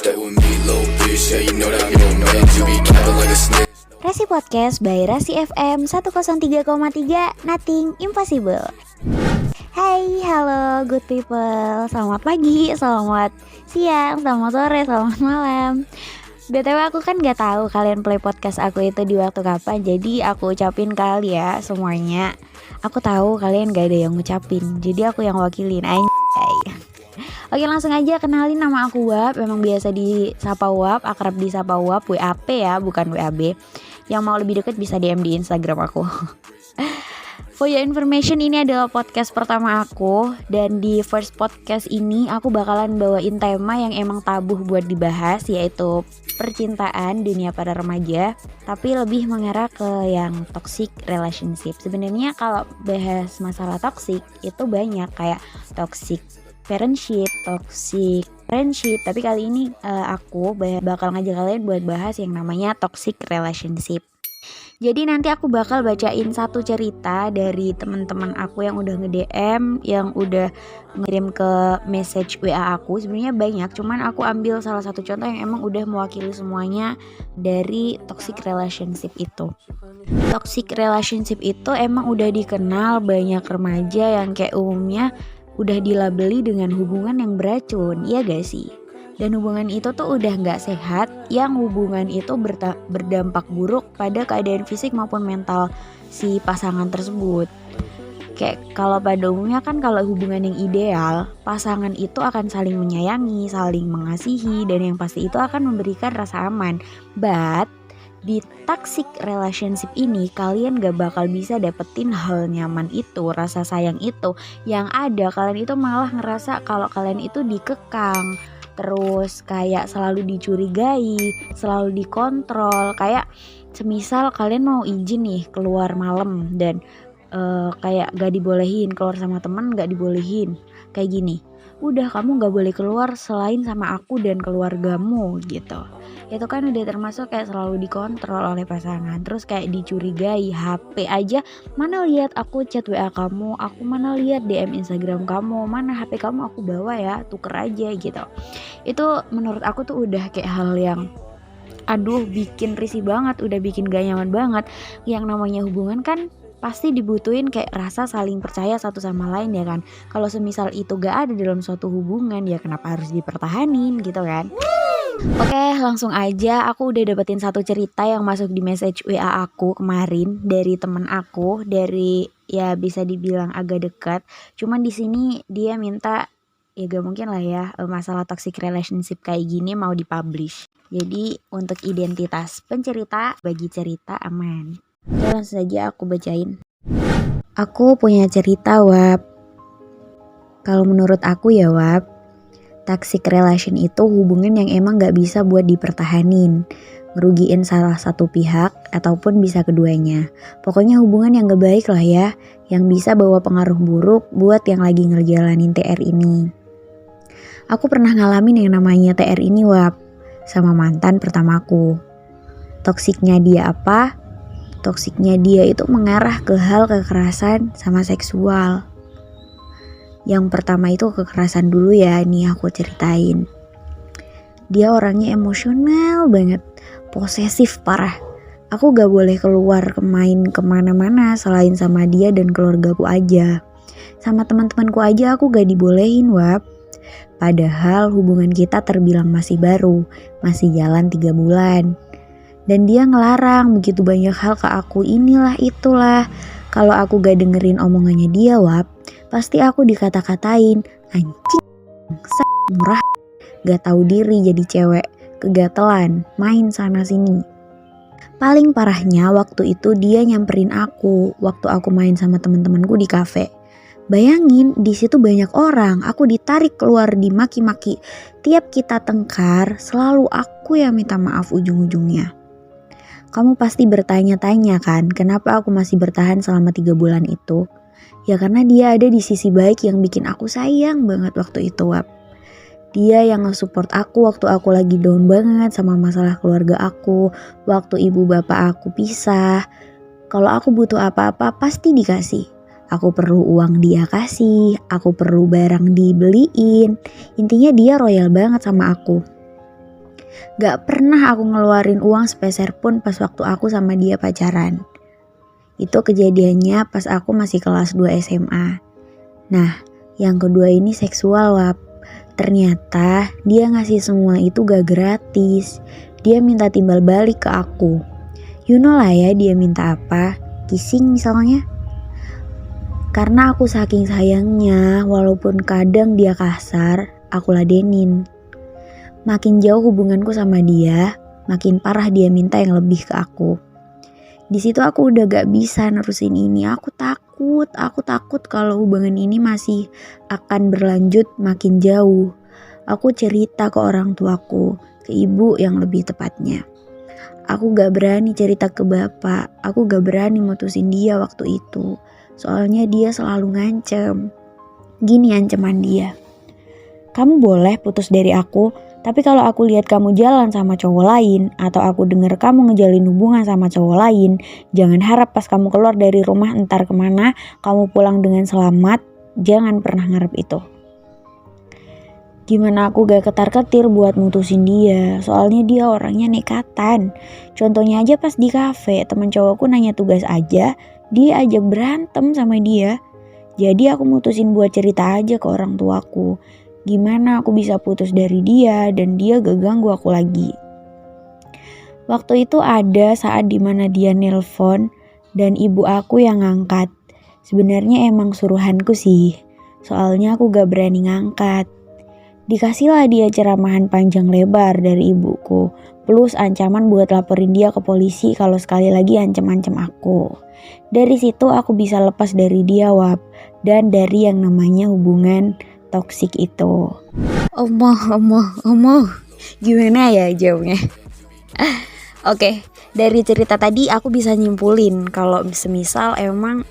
Stay with me, little bitch. Yeah, you know that I'm your man. You be capping like a snitch. Rasi Podcast by Rasi FM 103,3 Nothing Impossible. Hai, halo good people. Selamat pagi, selamat siang, selamat sore, selamat malam. BTW aku kan gak tahu kalian play podcast aku itu di waktu kapan. Jadi aku ucapin kali ya semuanya. Aku tahu kalian gak ada yang ngucapin, jadi aku yang wakilin, anjay. Oke, langsung aja kenalin, nama aku Wap. Memang biasa disapa Wap, akrab disapa Wap, WAP ya, bukan WAB. Yang mau lebih dekat bisa DM di Instagram aku. For your information, ini adalah podcast pertama aku. Dan di first podcast ini aku bakalan bawain tema yang emang tabu buat dibahas, yaitu percintaan dunia para remaja, tapi lebih mengarah ke yang toxic relationship. Sebenarnya kalau bahas masalah toxic itu banyak, kayak toxic parentship, toxic friendship. Tapi kali ini aku bakal ngajak kalian buat bahas yang namanya toxic relationship. Jadi nanti aku bakal bacain satu cerita dari teman-teman aku yang udah nge-DM, yang udah ngirim ke message WA aku. Sebenarnya banyak, cuman aku ambil salah satu contoh yang emang udah mewakili semuanya dari toxic relationship itu. Toxic relationship itu emang udah dikenal banyak remaja yang kayak umumnya udah dilabeli dengan hubungan yang beracun, iya gak sih? Dan hubungan itu tuh udah gak sehat, yang hubungan itu berdampak buruk pada keadaan fisik maupun mental si pasangan tersebut. Kayak kalau pada umumnya kan kalau hubungan yang ideal, pasangan itu akan saling menyayangi, saling mengasihi, dan yang pasti itu akan memberikan rasa aman. But di toxic relationship ini kalian gak bakal bisa dapetin hal nyaman itu, rasa sayang itu. Yang ada kalian itu malah ngerasa kalau kalian itu dikekang, terus kayak selalu dicurigai, selalu dikontrol. Kayak semisal kalian mau izin nih keluar malam dan kayak gak dibolehin, keluar sama temen gak dibolehin, kayak gini, udah kamu gak boleh keluar selain sama aku dan keluargamu gitu. Itu kan udah termasuk kayak selalu dikontrol oleh pasangan. Terus kayak dicurigai, HP aja, mana lihat aku chat WA kamu, aku mana lihat DM Instagram kamu, mana HP kamu aku bawa ya, tuker aja gitu. Itu menurut aku tuh udah kayak hal yang aduh bikin risih banget, udah bikin gak nyaman banget. Yang namanya hubungan kan pasti dibutuhin kayak rasa saling percaya satu sama lain ya kan. Kalau semisal itu gak ada dalam suatu hubungan, ya kenapa harus dipertahanin gitu kan. Oke, langsung aja. Aku udah dapetin satu cerita yang masuk di message WA aku kemarin dari temen aku, dari ya bisa dibilang agak dekat. Cuman di sini dia minta, ya gak mungkin lah ya masalah toxic relationship kayak gini mau dipublish. Jadi untuk identitas pencerita bagi cerita aman. Oke, langsung saja aku bacain. Aku punya cerita, Wap. Kalau menurut aku ya, Wap, toxic relation itu hubungan yang emang gak bisa buat dipertahanin, ngerugiin salah satu pihak ataupun bisa keduanya. Pokoknya hubungan yang gak baik lah ya, yang bisa bawa pengaruh buruk buat yang lagi ngejalanin TR ini. Aku pernah ngalamin yang namanya TR ini, Wap, sama mantan pertamaku. Toksiknya dia apa? Toksiknya dia itu mengarah ke hal kekerasan sama seksual. Yang pertama itu kekerasan dulu ya, nih aku ceritain. Dia orangnya emosional banget, posesif parah. Aku gak boleh keluar main kemana-mana selain sama dia dan keluargaku aja. Sama teman-temanku aja aku gak dibolehin, Wap. Padahal hubungan kita terbilang masih baru, masih jalan 3 bulan. Dan dia ngelarang begitu banyak hal ke aku, inilah itulah. Kalau aku gak dengerin omongannya dia, Wap, pasti aku dikata-katain anjing, murah, gak tahu diri jadi cewek, kegatelan, main sana sini. Paling parahnya waktu itu dia nyamperin aku waktu aku main sama teman-temanku di kafe. Bayangin di situ banyak orang, aku ditarik keluar dimaki-maki. Tiap kita tengkar selalu aku yang minta maaf ujung-ujungnya. Kamu pasti bertanya-tanya kan, kenapa aku masih bertahan selama 3 bulan itu? Ya karena dia ada di sisi baik yang bikin aku sayang banget waktu itu, Wap. Dia yang nge-support aku waktu aku lagi down banget sama masalah keluarga aku, waktu ibu bapak aku pisah. Kalau aku butuh apa-apa pasti dikasih. Aku perlu uang dia kasih, aku perlu barang dibeliin. Intinya dia royal banget sama aku. Gak pernah aku ngeluarin uang sepeser pun pas waktu aku sama dia pacaran. Itu kejadiannya pas aku masih kelas 2 SMA. Nah, yang kedua ini seksual, Wap. Ternyata dia ngasih semua itu gak gratis. Dia minta timbal balik ke aku. You know lah ya dia minta apa? Kissing misalnya. Karena aku saking sayangnya, walaupun kadang dia kasar, aku ladenin. Makin jauh hubunganku sama dia, makin parah dia minta yang lebih ke aku. Di situ aku udah gak bisa nerusin ini. Aku takut kalau hubungan ini masih akan berlanjut makin jauh. Aku cerita ke orang tuaku, ke ibu yang lebih tepatnya. Aku gak berani cerita ke bapak, aku gak berani mutusin dia waktu itu. Soalnya dia selalu ngancem. Gini ancaman dia. Kamu boleh putus dari aku, tapi kalau aku lihat kamu jalan sama cowok lain, atau aku dengar kamu ngejalin hubungan sama cowok lain, jangan harap pas kamu keluar dari rumah entar kemana, kamu pulang dengan selamat. Jangan pernah ngarep itu. Gimana aku gak ketar-ketir buat mutusin dia, soalnya dia orangnya nekatan. Contohnya aja pas di kafe, teman cowokku nanya tugas aja, dia ajak berantem sama dia. Jadi aku mutusin buat cerita aja ke orang tuaku. Gimana aku bisa putus dari dia dan dia gak ganggu aku lagi. Waktu itu ada saat dimana dia nelpon dan ibu aku yang ngangkat. Sebenarnya emang suruhanku sih, soalnya aku gak berani ngangkat. Dikasihlah dia ceramahan panjang lebar dari ibuku, plus ancaman buat laporin dia ke polisi kalau sekali lagi ancam-ancam aku. Dari situ aku bisa lepas dari dia, Wap, dan dari yang namanya hubungan toksik itu. Omoh. Gimana ya jawabnya? Oke, dari cerita tadi aku bisa nyimpulin kalau semisal emang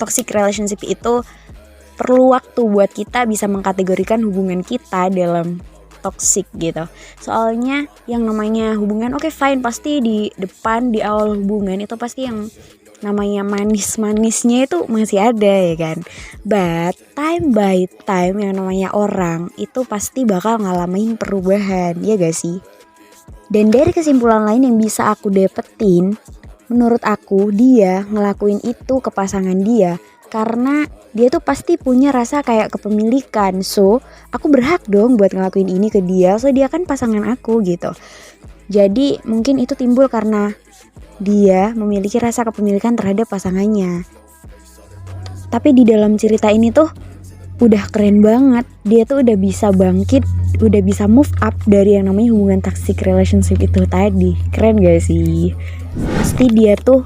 toxic relationship itu perlu waktu buat kita bisa mengkategorikan hubungan kita dalam toxic gitu. Soalnya yang namanya hubungan oke, fine, pasti di depan di awal hubungan itu pasti yang namanya manis-manisnya itu masih ada ya kan. But time by time yang namanya orang itu pasti bakal ngalamin perubahan, ya gak sih? Dan dari kesimpulan lain yang bisa aku dapetin, menurut aku dia ngelakuin itu ke pasangan dia karena dia tuh pasti punya rasa kayak kepemilikan. So aku berhak dong buat ngelakuin ini ke dia, so dia kan pasangan aku gitu. Jadi mungkin itu timbul karena dia memiliki rasa kepemilikan terhadap pasangannya. Tapi di dalam cerita ini tuh udah keren banget. Dia tuh udah bisa bangkit, udah bisa move up dari yang namanya hubungan toxic relationship itu tadi. Keren gak sih? Pasti dia tuh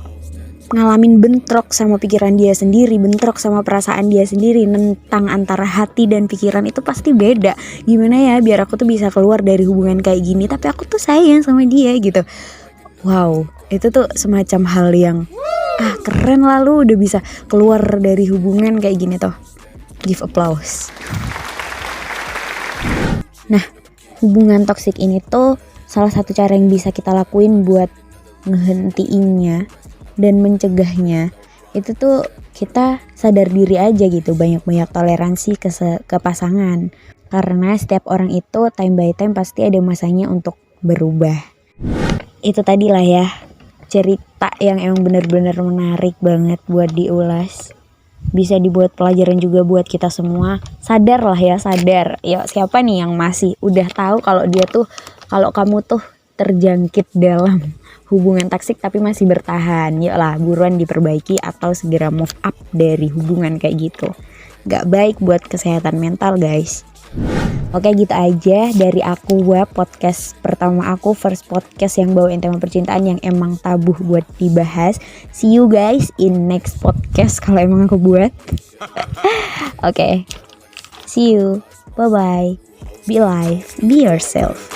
ngalamin bentrok sama pikiran dia sendiri, bentrok sama perasaan dia sendiri, tentang antara hati dan pikiran itu pasti beda. Gimana ya biar aku tuh bisa keluar dari hubungan kayak gini tapi aku tuh sayang sama dia gitu. Wow, itu tuh semacam hal yang keren lah, lu udah bisa keluar dari hubungan kayak gini tuh. Give applause. Nah, hubungan toksik ini tuh salah satu cara yang bisa kita lakuin buat ngehentiinnya dan mencegahnya. Itu tuh kita sadar diri aja gitu, banyak-banyak toleransi ke pasangan. Karena setiap orang itu time by time pasti ada masanya untuk berubah. Itu tadilah ya cerita yang emang benar-benar menarik banget buat diulas. Bisa dibuat pelajaran juga buat kita semua. Sadar lah ya, sadar. Ya siapa nih yang masih udah tahu kalau dia tuh, kalau kamu tuh terjangkit dalam hubungan toksik tapi masih bertahan. Yuklah buruan diperbaiki atau segera move up dari hubungan kayak gitu. Gak baik buat kesehatan mental guys. Oke, gitu aja dari aku, Wap, podcast pertama aku, first podcast yang bawain tema percintaan yang emang tabu buat dibahas. See you guys in next podcast kalau emang aku buat. Oke, see you, bye bye, be live, be yourself.